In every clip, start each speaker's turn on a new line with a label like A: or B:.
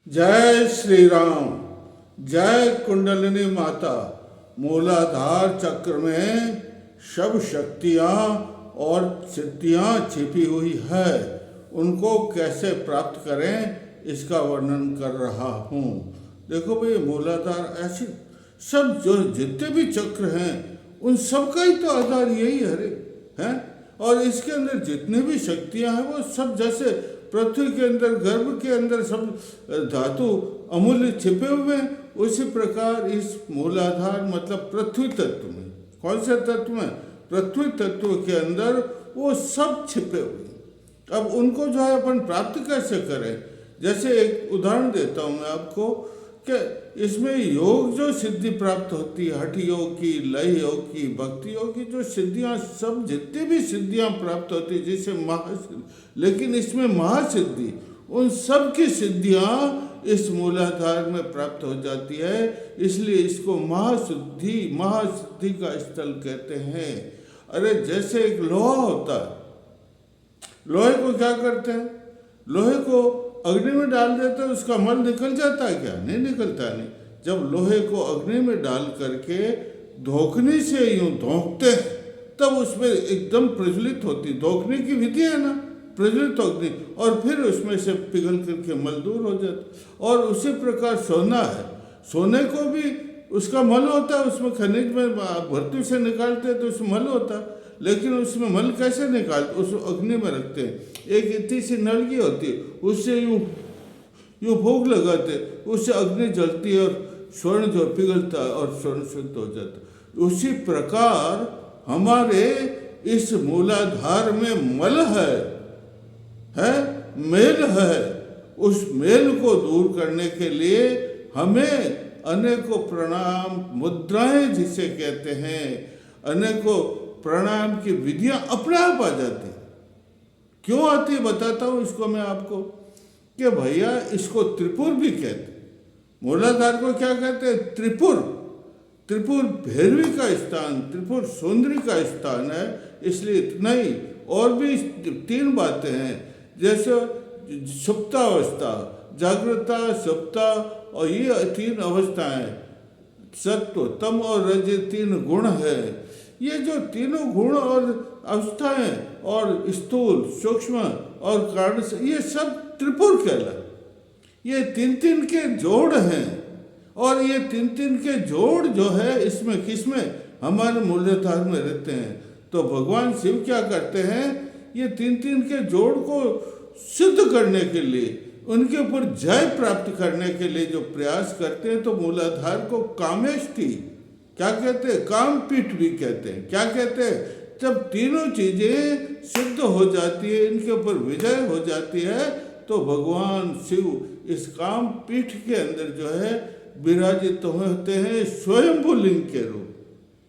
A: जय श्री राम। जय कुंडलिनी माता। मूलाधार चक्र में सब शक्तियाँ और सिद्धियाँ छिपी हुई है, उनको कैसे प्राप्त करें इसका वर्णन कर रहा हूँ। देखो भाई, मूलाधार ऐसी सब जो जितने भी चक्र हैं उन सब का ही तो आधार यही है। और इसके अंदर जितनी भी शक्तियाँ हैं वो सब जैसे पृथ्वी के अंदर, गर्भ के अंदर सब धातु अमूल्य छिपे हुए हैं, उसी प्रकार इस मूलाधार मतलब पृथ्वी तत्व में, कौन से तत्व में? पृथ्वी तत्व के अंदर वो सब छिपे हुए हैं। अब उनको जो है अपन प्राप्त कैसे करें? जैसे एक उदाहरण देता हूँ मैं आपको कि इसमें योग जो सिद्धि प्राप्त होती है, हठ योग की, लय योग की, भक्ति योग की, जो सिद्धियाँ सब जितनी भी सिद्धियाँ प्राप्त होती है जिसे महासिद्धि, लेकिन इसमें महासिद्धि, उन सब की सिद्धियाँ इस मूलाधार में प्राप्त हो जाती है, इसलिए इसको महासिद्धि का स्थल कहते हैं। अरे जैसे एक लोहा होता है, लोहे को क्या करते हैं? लोहे को अग्नि में डाल देते हैं, उसका मल निकल जाता है क्या? नहीं निकलता। नहीं। जब लोहे को अग्नि में डाल करके धोखनी से यूं धोखते हैं तब उसमें एकदम प्रज्वलित होती, धोखने की विधि है ना, प्रज्वलित अग्नि, और फिर उसमें से पिघल करके मल दूर हो जाता। और उसी प्रकार सोना है, सोने को भी उसका मल होता है, उसमें खनिज में भर्ती से निकालते हैं तो उसमें मल होता है, लेकिन उसमें मल कैसे निकालते? उसको अग्नि में रखते हैं, एक इतनी सी नलकी होती है, उससे यूँ फूंक लगाते, उससे अग्नि जलती है और स्वर्ण जो पिघलता है और स्वर्ण शुद्ध हो जाता है। उसी प्रकार हमारे इस मूलाधार में मल है, मेल है। उस मेल को दूर करने के लिए हमें अनेकों प्रणाम मुद्राएं जिसे कहते हैं, अनेकों प्रणाम की विधियां अपने आप आ जाती। क्यों आती बताता हूँ इसको मैं आपको कि भैया इसको त्रिपुर भी कहते। मूलाधार को क्या कहते हैं? त्रिपुर। त्रिपुर भैरवी का स्थान, त्रिपुर सुंदरी का स्थान है, इसलिए इतना ही। और भी तीन बातें हैं, जैसे सुप्तावस्था, जागृता, सुप्ता, और ये तीन अवस्थाएं, सत्व, तम और रज, तीन गुण है। ये जो तीनों गुण और अवस्थाएं और स्थूल, सूक्ष्म और कारण से, ये सब त्रिपुर कहलाए। ये तीन तीन के जोड़ हैं, और ये तीन तीन के जोड़ जो है इसमें किसमें? हमारे मूलाधार में रहते हैं। तो भगवान शिव क्या करते हैं? ये तीन तीन के जोड़ को सिद्ध करने के लिए, उनके ऊपर जय प्राप्त करने के लिए जो प्रयास करते हैं, तो मूलाधार को कामेष्टि क्या कहते हैं? काम पीठ भी कहते हैं। क्या कहते हैं? जब तीनों चीजें सिद्ध हो जाती है, इनके ऊपर विजय हो जाती है, तो भगवान शिव इस काम पीठ के अंदर जो है विराजित होते हैं स्वयंभू लिंग के रूप।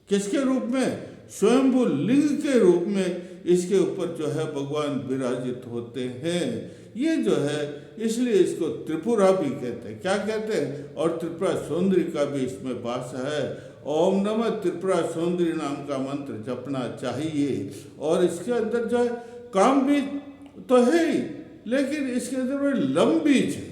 A: किसके रूप में? स्वयंभू लिंग के रूप में इसके ऊपर जो है भगवान विराजित होते हैं। ये जो है इसलिए इसको त्रिपुरा भी कहते हैं। क्या कहते हैं? और त्रिपुरा सुंदरी का भी इसमें वास है। ओम नमः त्रिपुरा सुंदरी नाम का मंत्र जपना चाहिए। और इसके अंदर जो है काम बीज तो है ही, लेकिन इसके अंदर में लम बीज है।